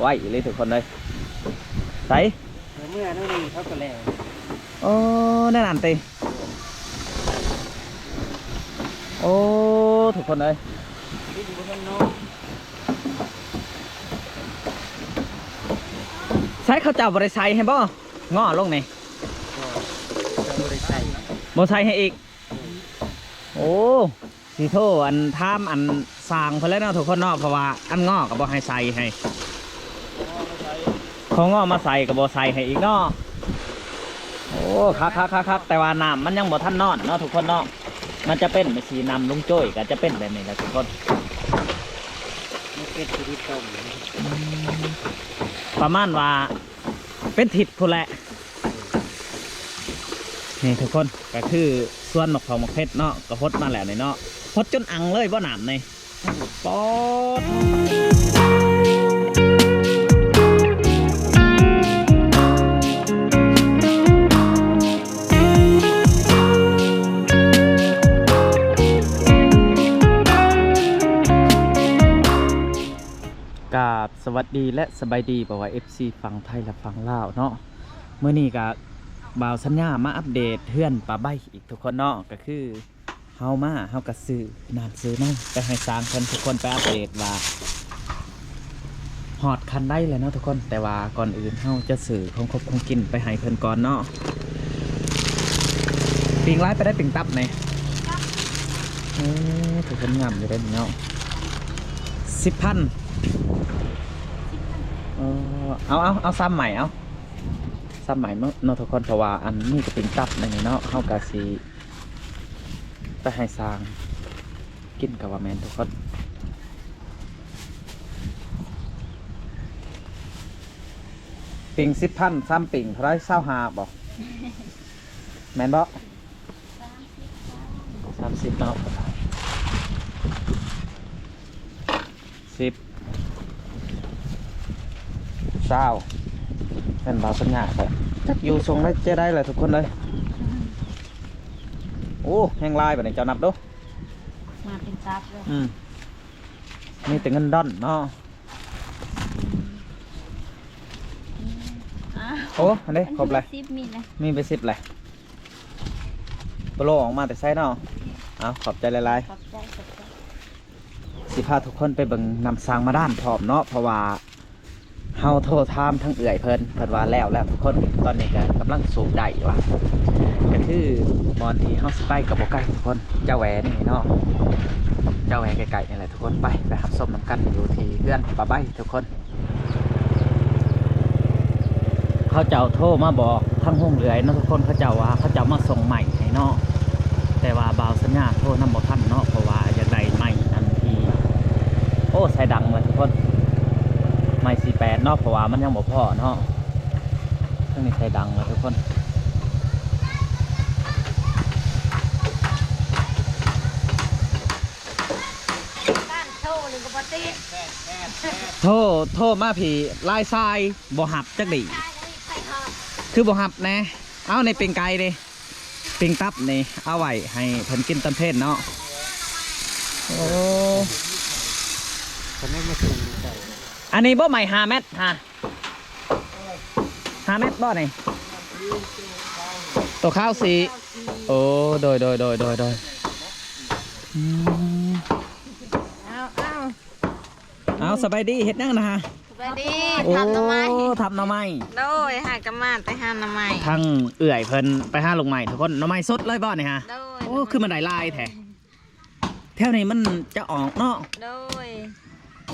ไว้เลยทุกคนเลยใส่เมื่อนั่นนี่เขาก็แล้วโอ้ได้นานตีโอ้ทุกคนเลยใช้ข้าวเจ้าบริษัทให้บ่ง้อลงนี่บริษัทให้อีกโอ้สีโทอันท่ามอันสางเพื่อนแล้วเนาะทุกคนเนาะเพราะว่าอันง้อกับบอให้ใส่ให้เขาง้อมาใส่กับบอใส่ให้อีกเนาะโอ้คักแต่ว่าน้ำมันยังบ่ทันนอนเนาะทุกคนเนาะมันจะเป็นสีน้ำลุงโจ้ยก็จะเป็นแบบนี้แหละทุกคนเป็นสีต้มประมาณว่าเป็นทิศพูดแหละนี่ทุกคนก็คือส่วนนกเขาหมกเพชรเนาะก็พดมาแล้วเนาะพดจนอังเลยบ่หนามนี่ปอดกราบสวัสดีและสบายดีบอกว่า FC ฝั่งไทยและฝั่งลาวเนาะเมื่อนี้กับบ่าวสัญญามาอัปเดตเพื่อนปลาใบอีกทุกคนเนาะก็คือเฮากระซื้อนานซื้อนั่งไปให้สร้างคนทุกคนไปอัปเดตว่าหอดคันได้เลยเนาะทุกคนแต่ว่าก่อนอื่นเฮาจะซื้อของครบของกินไปให้เพื่อนก่อนเนาะปิงไล่ไปได้ปิงตับไหนทุกคนงามอยู่ได้เนาะ10,000เอาซ้ำใหม่ซ้ำใหม่เนาะทุกคนเพราะว่าอันนี้ก็เป็นตับในเนาะเฮากะสิไปให้สร้างกินกับว่าแมนทุกคนปิ่ง10,000ซ้ำปิ่งเท่าไร25บอกแมนบอก30เนาะ10เป็นบาสัญญาไปจักอยู่ทรงได้เจ๊ได้เลยทุกคนเลยโอ้แห้งลายแบบนี้เจ้านับดูมาเป็นซับเลยมีแต่เงินดอนเนาะโอ้อันนี้ครบเลยมีไป10เลยโปโลออกมาแต่ไซน์เนาะเอาขอบใจหลายๆสิพาทุกคนไปเบิ่งนำสร้างมาด้านพร้อมเนาะเพราะว่าเฮาโทรถามทั้งเอื่อยเพิ่นว่าแล้วทุกคนตอนนี้ก็กำลังสูบได้ว่ะก็คือบอนที่เฮาสไปกับโบไก่ทุกคนเจ้าแหวนนี่เนาะเจ้าแหวนไก่ๆนี่แหละทุกคนไปหับส้มน้ำกันอยู่ที่เพื่อนปลาใบทุกคนเขาเจ้าโทรมาบอกทั้งห้องเอื่อยเนาะทุกคนเขาเจ้าว่าเขาเจ้ามาส่งใหม่ให้เนาะแต่ว่าบ่าวสัญญาโทรนำบ่ทันเนาะเพราะว่าอยากได้ใหม่ทันทีโอ้ใส่ดังเลยทุกคนไม่48เนาะเพราะว่ามันยังบ่พอเนาะทั้งนี้ใช้ดังเลยทุกคนโทรมาผีลายทรายบ่หับจักดีคือบ่หับแน่เอาในปิงไก่ดิปิงตับนี่เอาไว้ให้เพิ่นกินตอนเพลนเนาะโอ้อันนี้บ่ใหม่5 เมตร5 เมตรบ่นี่ตัวข้าวสีโอ้โดยเอาสบายดีเฮ็ดนั่งนะฮะสบายดีทำหน่อไม้โดยหากระมาไปหาหน่อไม้ทั้งเอื่อยเพิ่นไปหาลงใหม่ทุกคนหน่อไม้สดเลยบ่นี่ฮะโอ้คือมันได้ลายแท้แถวนี้มันจะออกเนาะโดย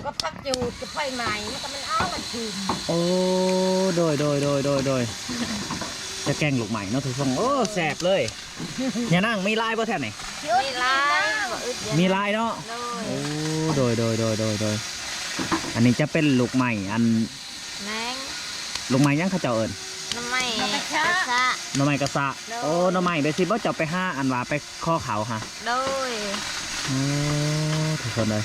ก็พักอยู่จะไฟใหม่มันเอามาชิมโอ้โดยจะแกงลูกใหม่เนาะทุกคนโอ้แสบเลยอย่านั่งมีลายบ่แถวไหนมีลายเนาะโอ้โดยอันนี้จะเป็นลูกใหม่อันลูกใหม่ยังเขาเจ้าเอิญน้ำไม้กระสะโอ้น้ำไม้เดี๋ยวสิบ่เจ้าไปห้าอันว่าไปข้อเขาฮะโดยโอ้ทุกคนเลย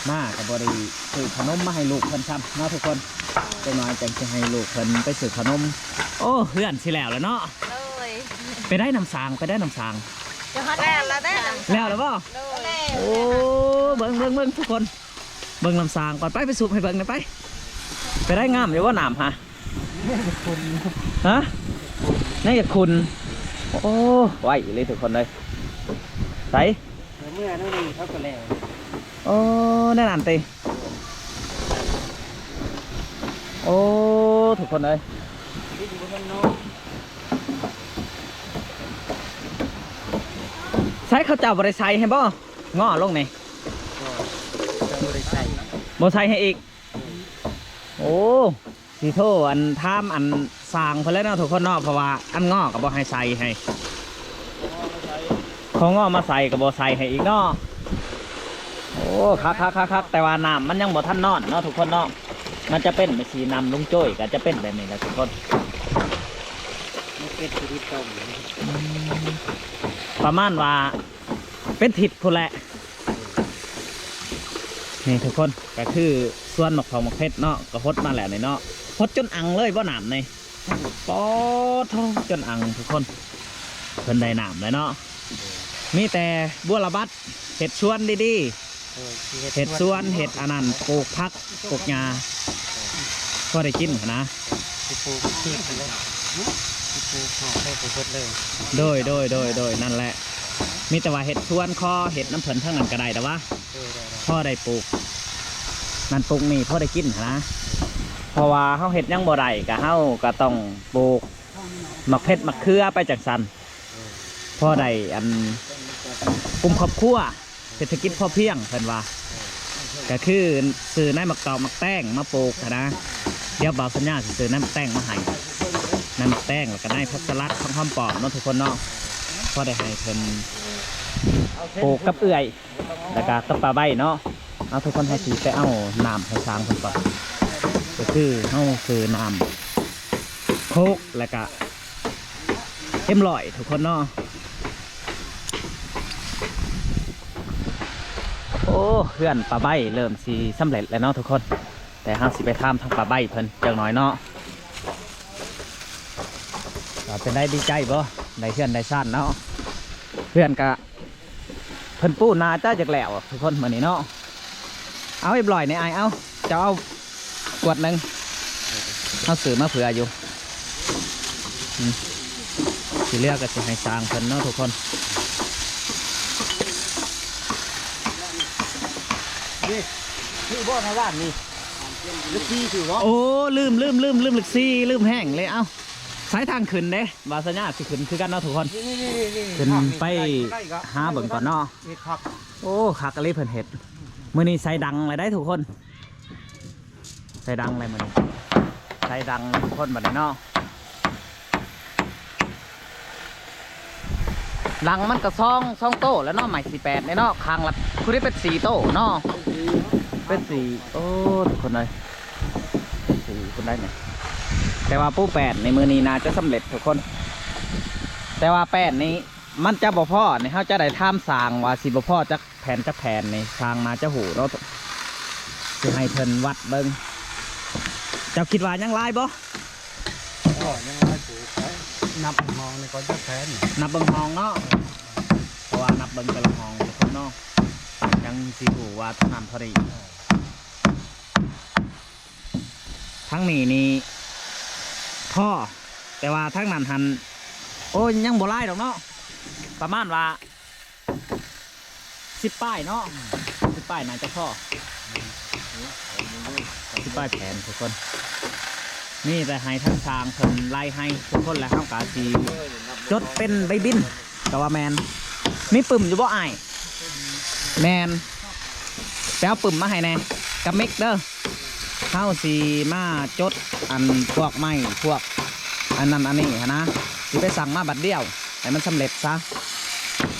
มากับบริซื้อขนมมาให้ลูกเพิ่นซ้ำเนาะทุกคนจะน้อยจังจะให้ลูกเพิ่นไปซื้อขนมโอ้เพื่อนสิแล้วเนาะไปได้น้ำสางจะฮอตแล้วแล้วป่ะโอ้เบิ่งทุกคน เบิ่งลำสางก่อนไปสูบให้เบิ่งหน่อยไปได้งามอยู่ว่าหนามฮะฮะนี่อยากคุณโอ้ไหวเลยทุกคนเลยใส่ เมื่อนั่นนี่เขาก็แล้ว โอ้ได้นานตีโอ้ทุกคนเลย ที่อยู่บนโน้น ใช้เขาเจ้าบริษัทให้บ่ง้อลงนี่ ก็จะบริใส่ บริษัทให้อีกโอ้สีโทอันท่ามอันสร้างเพิ่นแล้วเนาะทุกคนเนาะเพราะว่าอันง้อกับบ่ให้ใส่ให้เขาง้อมาใส่กับบ่ใส่ให้อีกเนาะโอ้คักแต่ว่าน้ำมันยังบ่ทันนอนเนาะทุกคนเนาะมันจะเป็นสีน้ำลุงโจ้ยก็จะเป็นแบบนี้แหละทุกคน ไม่เป็นชีวิตต้ม ประมาณว่าเป็นทิศพุ่นแหละนี่ทุกคนก็คือส่วนหมกทองหมกเพชรเนาะก็ฮดมาแล้วนี่เนาะฮดจนอังเลยบ่หนามนี่ปอทองจนอังทุกคนเพิ่นได้หนามเลยเนาะมีแต่บัวระบัดเห็ดชวนดีๆเห็ดสวนเห็ดอันนั้นปลูกพักปลูกหญ้าพอได้กินนะ ที่ปูที่เลยที่ปูห่อให้ปูเบิดเลย โดยนั่นแหละมีแต่ว่าเห็ดชวนคอเห็ดน้ำเพิ่นทั้งนั้นก็ได้แต่ว่าพ่อได้ปลูกนั่นปลูกนี่พ่อได้กินนะเพราะว่าเขาเห็ดยังบ่ได้ก็เขาก็ต้องปลูกหมักเพชรหมักเครือไปจากสันพ่อได้อันกลุ่มครอบครัวเศรษฐกิจพอเพียงเพิ่นว่าก็คือซื้อนายหมักตอกหมักแต้งมาปลูกนะเดี๋ยวบ่าวสัญญาสิซื้อนายหมักแต้งมาให้นายหมักแต้งแล้วก็นายพักสลัดข้าวหอมปอมเนาะทุกคนเนาะพ่อได้ให้เพิ่นปลูกกับเอื่อยแล้วก็กับปลาใบเนาะเอาทุกคนให้สีไปเอาน้ำให้ช้างเพิ่นก่อนก็คือเอาคือน้ำโคกแล้วก็เอ็มลอยทุกคนเนาะโอ้เพื่อนปลาใบเริ่มสีสำเร็จแล้วเนาะทุกคนแต่ห้าสิไปทำทางปลาใบเพิ่นจังน้อยเนาะเป็นได้ดีใจบ่ได้เพื่อนได้ชาติเนาะเพื่อนกะเพิ่นปูนาจ้าจากแล้วทุกคนเหมือนนี้เนาะเอาเอ็มลอยในไอเอาจะเอาขวดหนึ่งเอาสื่อมาเผื่ออยู่ที่เลือกก็จะให้สร้างเพิ่นเนาะทุกคน ชื่อบ่อในบ้านนี่ลึกที่ชื่อเนาะ โอ้ลืมลึกซี่ลืมแห้งเลยเอ้าสายทางขึ้นเด้บาสัญญาสิขึ้นคือกันเนาะทุกคนขึ้นไปหาเบิ่งก่อนเนาะโอ้คักอะไรเพิ่นเห็ดมื้อนี้ใส่ดังเลยได้ทุกคนใส่ดังเลยมื้อนี้ใส่ดังทุกคนบัดนี้เนาะดังมันก็ซองโต้แล้วเนาะใหม่48เนาะคางละคือได้เป็น4โต้เนาะเป็น4โอ้ทุกคนเลย4คนได้ไหมแต่ว่าปู8ในมือนี้น่าจะสำเร็จทุกคน แต่ว่า8นี้มันจะบ่พอเนี่ยเขาจะได้ท่ามสางว่าสิบ่พอจักแผ่นนี่สางมาจะหูเราจะให้เพิ่นวัดเบิ่งเจ้าคิดว่ายังลายบ่ ก็ยังไม่ถูกนับมองในก้อนจะแทน นับเบิ่งห้องเนาะเพราะว่านับเบิ่งแต่ละห้องทุกคนเนาะยังสิหูว่าเท่านั้นพอดีทั้งนี้นี่พ่อแต่ว่าทั้งนั้นหันโอ้ยยังบ่ไล่ดอกเนาะประมาณว่า10 ป้ายเนาะ10 ป้ายน่าจะพ่อ10 ป้ายแผนทุกคนนี่แต่ให้ทั้งทางคนไล่ให้ทุกคนแล้วข้าวกาสีจดเป็นใบบินแต่ว่าแมนมีปุ่มอยู่บ่อายแมนแปลปึ่มมาให้แน่กับมิกเด้อเข้าสีมาจดอันพวกไม้พวกอันนั้นอันนี้นะสิไปสั่งมาบัดเดียวให้มันสำเร็จซะ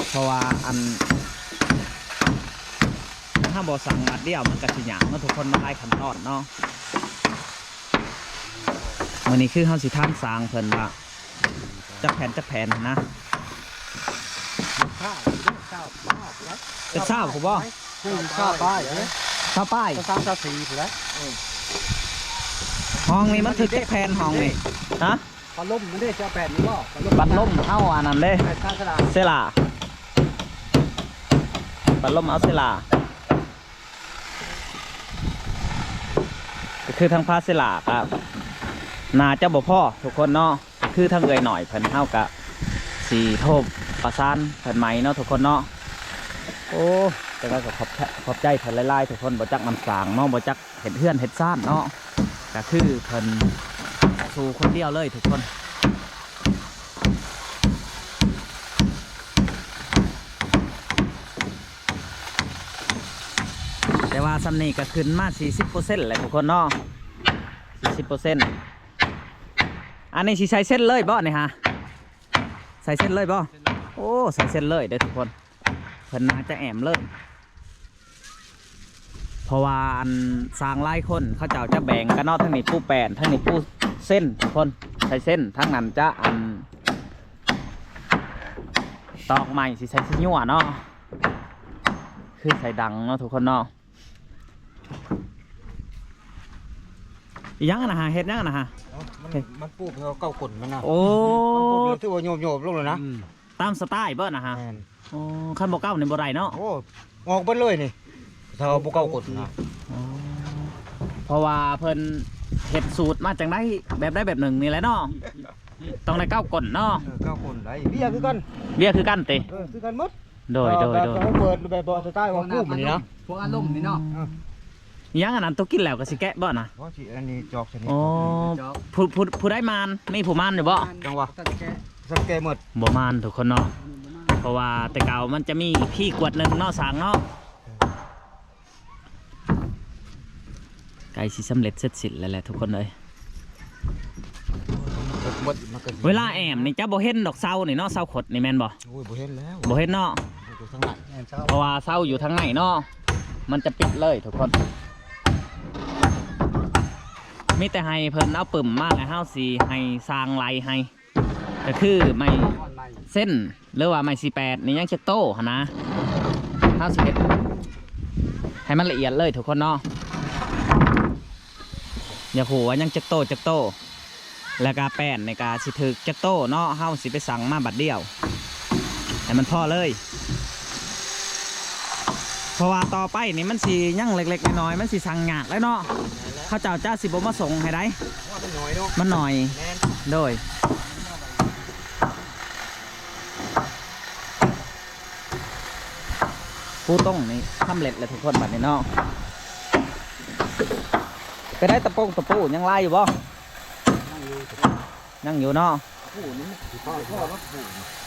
เพราะว่าอันถ้าบ่สั่งบัดเดียวมันกระสิหยางเนาะทุกคนมาไล่ขั้นตอนเนาะวันนี้คือเฮาสิท่านสร้างเพิ่นว่าจักแผ่นนะจะทราบผมบ่ ข้าวป้าย ทราบป้าย จะ3 4ถูกแล้ว ห้องนี้มันถึกจักแผ่นห้องนี้ฮะ ปลาล่มมันได้จะ8นี่บ่ บัดล่มเอาอันนั้นเด้ ข้าวสลัด เซลาบัดล่มเอาเซลา คือทางพาสิลาครับน่าจะบ่พอทุกคนเนาะคือทางเอ่ยหน่อยเพิ่นเฮากะสีโทบประสานเพิ่นไหมเนาะทุกคนเนาะโอ้แต่ก็ขอบใจเพิ่นหลายๆทุกคนบ่จักน้ำสางเนาะบ่จักเห็ดเฮือนเห็ดซ่านเนาะก็คือเพิ่นสู่คนเดียวเลยทุกคนแต่ว่าซ้ำนี้ก็ขึ้นมา 40% เลยทุกคนเนาะ 40%อันนี้สิใส่เส้นเลยบ่เนี่ยฮะใส่เส้นเลยบ่โอ้ใส่เส้นเลยเด้อทุกคนเพิ่นน่าจะแอมเลยเพราะว่าอันสร้างหลายคนเขาเจ้าจะแบ่งกันเนาะทั้งนี้ปูแป้นทั้งนี้ปูเส้นทุกคนใส่เส้นทั้งนั้นจะอันตอกใหม่สิใส่ชิ้นยั่วเนาะคือใส่ดังเนาะทุกคนเนาะอีหยังนะฮะเฮ็ดหยังนะฮะมันปูเพื่อเก้าคนมันนะ โอ้ ที่ว่าโยบลงเลยนะ ตามสไตล์เบิ้นะฮะโอ้ขั้นบ่เก้าในบ่ได้เนาะ โอ้ออกเบิ้เลยนี่ถ้าเอาเก้าคนนะ เพราะว่าเพิ่นเฮ็ดสูตรมาจากไหนแบบได้แบบหนึ่งนี่แหละเนาะต้องได้9 ก้นเนาะ เก้าคนได้เบี้ยคือกัน เบี้ยคือกันติ คือกันหมด โดย เปิดแบบบ่สไตล์ว่าปูมันนี่เนาะ พวกอารมณ์นี่เนาะ อีหยังอันนั้นตัวกินแล้วก็สิแกะบ่นะ เพราะที่อันนี้จอกชนิด อ๋อผู้ได้มานมีผู้มานอยู่บ่ จังหวะ ตัดแกะ สังเกตหมด บ่มานทุกคนเนาะเพราะว่าแต่เก่ามันจะมีพี่กวดหนึ่งเนาะสางเนาะไก่สิสำเร็จเสร็จสิ้นแล้วแหละทุกคนเลยเวลาแอมนี่จะบ่เห็นดอกเซานี่เนาะเซาขดนี่แม่นบ่ โอ้ยบ่เห็นแล้ว บ่เห็นเนาะ อยู่ทางไหน เพราะว่าเซาอยู่ทางไหนเนาะมันจะปิดเลยทุกคนมีแต่ให้เพิ่นเอาปึ่มมากให้เฮาสิให้สร้างไหลให้ก็คือไม่เส้นหรือว่าไม่48นี่ยังจะโตหั่นนะเฮาสิเฮ็ดให้มันละเอียดเลยทุกคนเนาะอย่าขู่ว่ายังจะโตแล้วก็แป้นในการสิถึกจะโตเนาะเฮาสิไปสั่งมาบัดเดียวให้มันพอเลยเพราะว่าต่อไปนี่มันสิยังเล็กๆน้อยๆมันสิสั่งยากแล้วเนาะเขาเจ้าจ้าสิบ่มาส่งให้ได้ ว่ามันน้อยเนาะ มันหน่อยโดยผู้ต้องนี่ทำเร็จเลยทุกคนบัดนี้เนาะไปได้ตะปูยังไล่อยู่บ่ยังอยู่เนาะ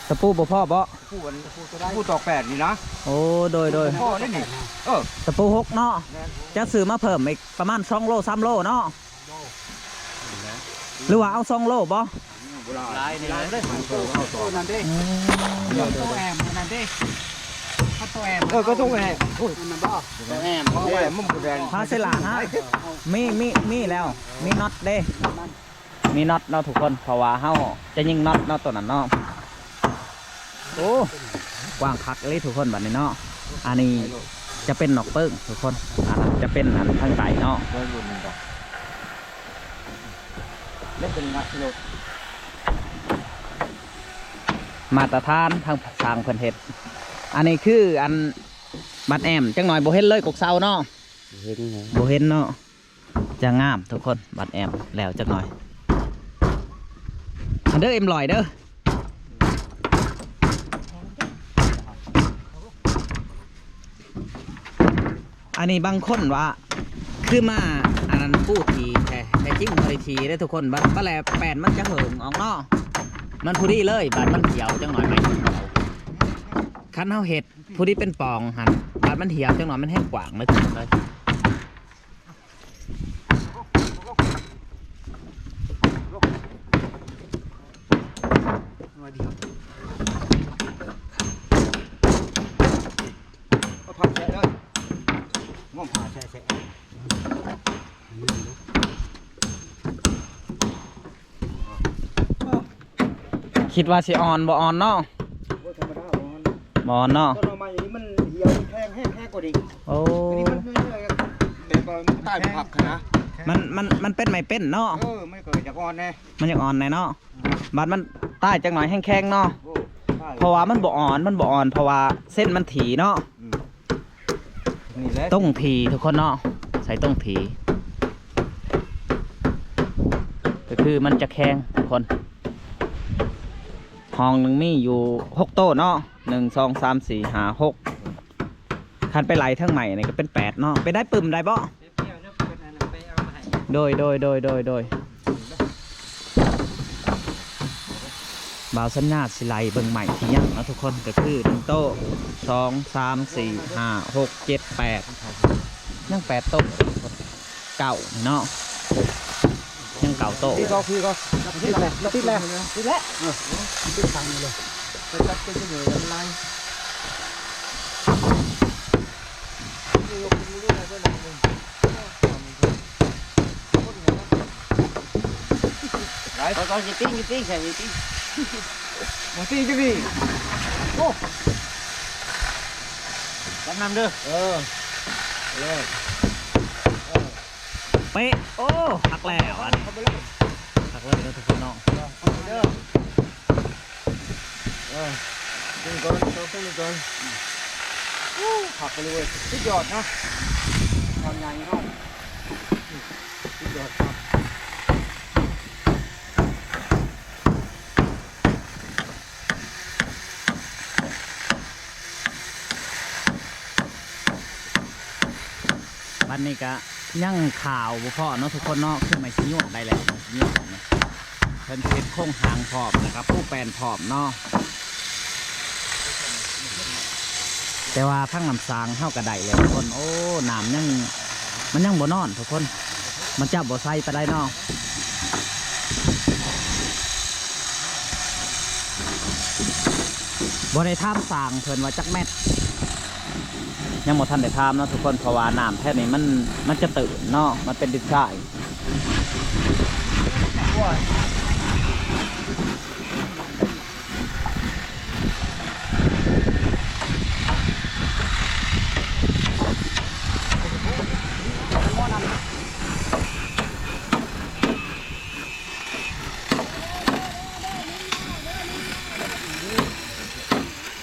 ตะปูบ่พ่อบ่ ปูตอกแปดนี่นะ โอ้โดย พ่อได้นี่ ตะปู6เนาะจะซื้อมาเพิ่มอีกประมาณ2 โล 3 โลเนาะหรือว่าเอา2 โลบ่ ลายนี่ลายได้หันโต ตัวนั้นดิตัวแอมนั่นดิถ้าตัวแอม ก็ต้องแหก มันบ่ตัวแอม แหวมันแดง พาเสลาฮะมีแล้วมีน็อตเด้มีน็อตเนาะทุกคนเพราะว่าเฮาจะยิงน็อตเนาะตัวนั้นเนาะโอ้กว้างคักเลยทุกคนบัดนี้เนาะอันนี้จะเป็นนอกเปิ้งทุกคนอันนั้นจะเป็นอันทางไก่เนาะ เล่นเป็นงัดโล มาตรฐานทางสร้างเพิ่นเฮ็ดอันนี้คืออันบัดแอมจังหน่อยบ่เห็นเลยกกเซาเนาะบ่เห็นเนาะจะงามทุกคนบัดแอมแล้วจังหน่อยอันเด้อเอ็มลอยเด้ออันนี้บางคนว่าคือมาอันนั้นปูทีแต่จริงบริทีได้ทุกคนบัดแลแป้นมันจะเหิงออกเนาะมันผู้ดีเลยบาดมันเหี่ยวจังหน่อยไหมคันเฮาเห็ดผู้ดีเป็นปองหันบาดมันเหี่ยวจังหน่อยมันแห้งกว่างเลยทุกคนเลยก็ผักแฉะเลยง่วงผ่าแฉะ คิดว่าสิออนบ่ออนเนาะ ธรรมดา บ่ออนเนาะ ต้นไม้อย่างนี้มันเหี่ยวแห้งกว่าดิ โอ้ อันนี้มันแต่ก็ใต้ผักนะ มันเป็นไม่เป็นเนาะ ไม่เกิดจากอ่อนแน่ มันยังอ่อนแน่เนาะบาดมันใต้จังหน่อยแห้งๆเนาะเพราะว่ามันบ่อ่อนเพราะว่าเส้นมันถี่เนาะ นี่แหละ ต้องถี่ทุกคนเนาะใส่ต้องถี่ ก็คือมันจะแข็งทุกคนห้องหนึ่งมีอยู่6 โต๊ะเนาะ1 2 3 4 5 6คันไปไหลทั้งใหม่นี่ก็เป็น8เนาะไปได้ปึ่มได้บ่โดยบ่าวสัญญาสิไหลเบิ่งใหม่ที่ยังเนาะทุกคนก็คือ1 โต๊ะ2 3 4 5 6 7 8ยัง8 โต๊ะเก่าเนาะยังเก่าโต๊ะ พี่ก็ติดแล้วติดแล้วติดทางนี้เลยไปจัดเป็นเหนื่อยอะไรcó gì tí xài gì tí một tí cái gì ô làm năm đưa เป๊ะโอ้หักแล้วอันนี้หักแล้วเนาะทุกคนเนาะ đừng con đừng con học cái luôn tích giọt ha còn nhà như không tích giọt học บัดนี้ก็ยังข่าวบ่พอเนาะทุกคนเนาะคือไม่สิโยกได้แล้วสิโยกนะเพิ่นเฮ็ดโครงหางพร้อมนะครับผู้แปลนพร้อมเนาะแต่ว่าพังน้ำสางเฮาก็ได้แล้วทุกคนโอ้น้ำยังมันยังบ่นอนทุกคนมันจับบ่ใส่ไปได้เนาะบ่ได้ถามสางเพิ่นว่าจักแมตยังบ่ทันได้ถามเนาะทุกคนเพราะว่าน้ำแท่นี้มันจะตื่นเนาะมันเป็นดินทราย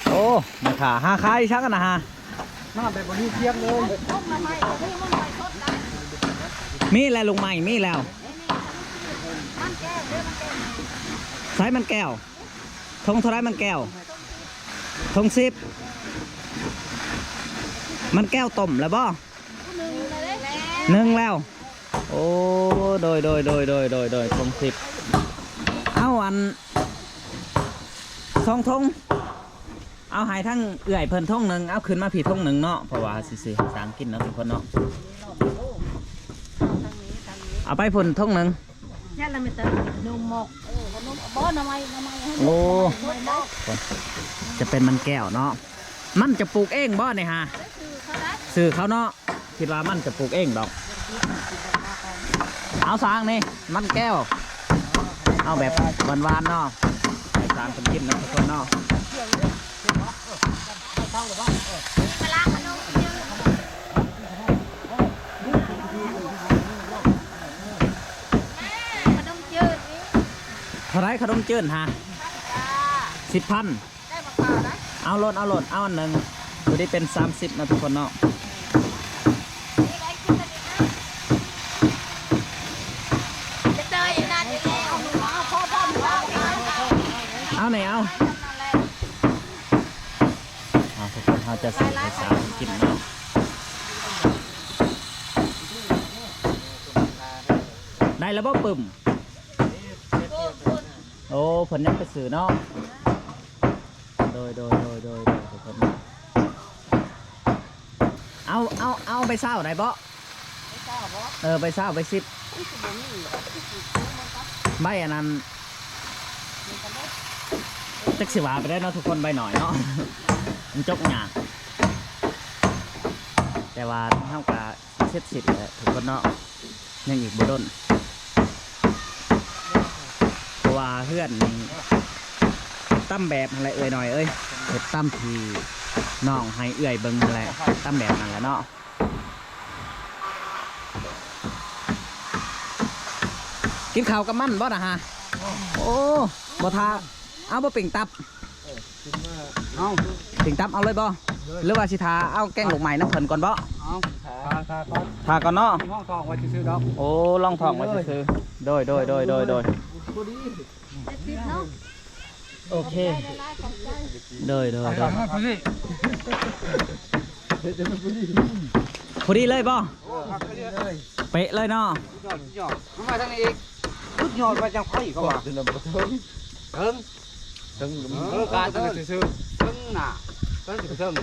โอ้มาขาหาขายชักกันนะฮะ น้ำแบบบริเทียมเลย มีแล้วลุงใหม่มีแล้วใช้มันแก้วทงเท่าไรมันแก้วทง10มันแก้วต้มแล้วบ่1แล้วโอ้โดยทง10เอาอัน2 ทงเอาหายทั้งเอื่อยเพิ่นทงหนึ่งเอาขึ้นมาผีทงหนึ่งเนาะเพราะว่าสิสางกินเนาะทุกคนเนาะเอาไปพุ่นทงหนึ่ง นี่เราไม่เติมนมหมกนมบ่ทำไมให้ โอ้จะเป็นมันแก้วเนาะมันจะปลูกเองบ่เนี่ยฮะสื่อเขาเนาะคิดว่ามันจะปลูกเองดอกเอาสางนี่มันแก้วเอาแบบหวานๆเนาะให้สางคนกินเนาะทุกคนเนาะเท่าไรขนมจืดฮะ10,000เอาโหลดเอาอันหนึ่งดูได้เป็น30นะทุกคนเนาะเอาไหนเอาทุกคนเขาจะใส่ภาษากินเนาะได้แล้วบ่ปึ่มโอ้ผลยังไปสื่อเนาะโดยทุกคนเอาไปเศร้าไหนบ่ไปเศร้าไป10ใบอันนั้นจักสิวาไปได้เนาะทุกคนใบหน่อยเนาะมันจกหยาแต่ว่าเท่ากับเช็ดสิทธิ์เลยทุกคนเนาะยังอีกบุดนเพราะว่าเพื่อนนี่ตั้มแบบอะไรหน่อยเห็ดตั้มทีน้องให้เอื่อยเบิ้งอะไรตั้มแบบนั่นแหละเนาะกินข้าวกับมันบ่นะฮะโอ้บ่ทาเอาบ่ปิ่งตับเอาปิ่งตับเอาเลยบ่หรือว่าสิทาเอาแกงลูกใหม่น้ำเพิ่นก่อนบ่เอา คาก่อน ทาก่อนเนาะ น้องทองไว้ซื้อดอก โอ้ลองทองไว้ซื้อๆโดย พอดี โอเคโดย พอดี พอดีเลยป่ะ พักไปเลย เป๊ะเลยเนาะ ยอดมาทางนี้อีกพุดยอดมาจังไผ่เขาว่าถึงการซื้อถึงน่ะถึงถึง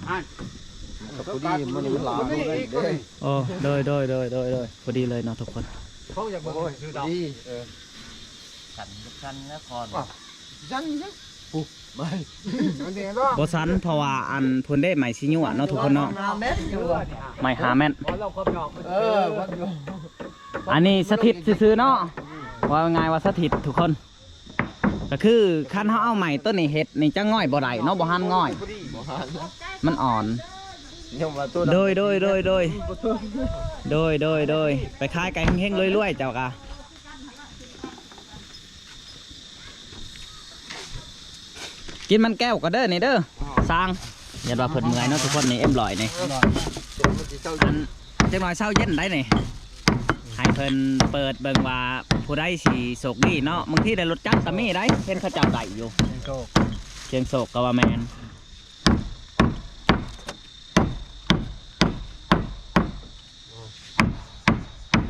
อันพอดีมันหลาเลย โอ้โดยพอดีเลยเนาะทุกคน เขาอยากบอกซื้อดอกดีกันนะครจันยังปุ๊บไม่มันเดี๋ยวเนาะ บสันเพราะว่าอันเพิ่นได้ใหม่ชิญัวเนาะทุกคนเนาะ เม็ดอยู่ ใหม่หาแม่น เราครบดอกวัดอยู่ อันนี้สถิตซื้อๆเนาะว่าไงว่าสถิตทุกคน ก็คือคันเฮาเอาใหม่ต้นนี้เฮ็ดนี่จะง่อยบ่ได้เนาะบ่หันง่อย มันอ่อนโดยไปขายไก่เฮงๆรวยๆเจ้ากะกินมันแก้วก็เด้อนี่เด้อสร้างอย่าว่าเพิ่นเมื่อยเนาะทุกคนนี่เอ็มลอยนี่อันจังหน่อยเช้าเย็นได้นี่ให้เพิ่นเปิดเบิ่งว่าผู้ใดสิโชคดีเนาะบางทีได้รถจักรก็มีได้เห็นเขาเจ้าได้อยู่เชียงโศกก็ว่าแม่น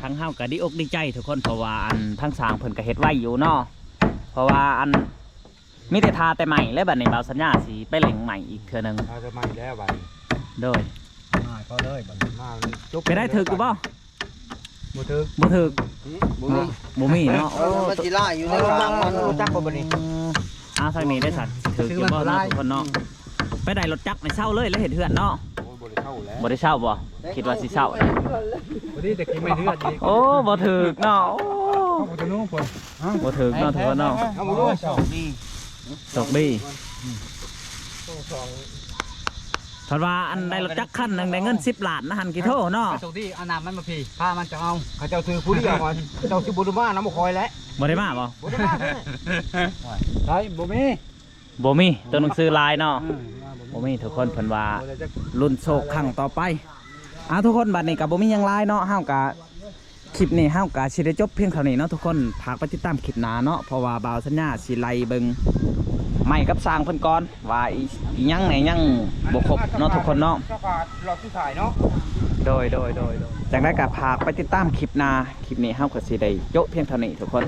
ทั้งเฮาก็ดีอกดีใจทุกคนเพราะว่าอันทั้งสร้างเพิ่นก็เฮ็ดไว้อยู่เนาะเพราะว่าอันมีแต่ทาแต่ใหม่และบัดนี้เบาสัญญาสิไปเล่งใหม่อีกเทื่อนึง เราจะมาแล้วบัด โดย มาก็เลยบัดมาจุก ไปได้ถึกกูบ่ บ่ถึก บ่ถึก บ่มี บ่มีเนาะ มันสิล่าอยู่ในทางมันรู้จักบ่บัดนี้ ทางนี้ได้สัตว์ถึกอยู่บ่เนาะทุกคนเนาะไปได้รถจักรในเช้าเลยแล้วเห็นเฮือนเนาะ บ่ได้เข้าแล้ว บ่ได้เช้าบ่คิดว่าสิเช้า บ่ได้แต่กินไม่เลือดอีก โอ้บ่ถึกเนาะโอ้ บ่จะนู้นพุ่น บ่ถึกเนาะทุกคนเนาะ เอาบ่รู้สองดี โชคดีถ้าว่าอันได้รถจักรคันหนึงได้เงิน10ล้านนะหันกี่โทเนาะ โชคดีเอาน้ำมันมาพี่พามันจะเอาเขาเจ้าถือผู้เดียวก่อนเจ้าสิบ่ได้มาน้ำบ่คอยแล้ว บ่ได้มาบ่ บ่ได้มาใช่บ่มี บ่มีตัวหนังสือลายเนาะบ่มีทุกคนเพิ่นว่ารุ่นโชคครั้งต่อไปทุกคนบัดนี้ก็บ่มีหยังหลายเนาะเฮาก็คลิปนี้เฮาก็สิได้จบเพียงเท่านี้เนาะทุกคนฝากไปติดตามคลิปหน้าเนาะเพราะว่าบ่าวสัญญาสิไล่เบิ่งใหม่กับสร้างเพิ่นก่อนว่าอีหยังไหนยังบ่ครบเนาะทุกคนเนาะ เจ้าขาดรอที่ถ่ายเนาะ โดยจากนั้นก็ฝากไปติดตามคลิปหน้าคลิปนี้เฮาก็สิได้โจะเพียงเท่านี้ทุกคน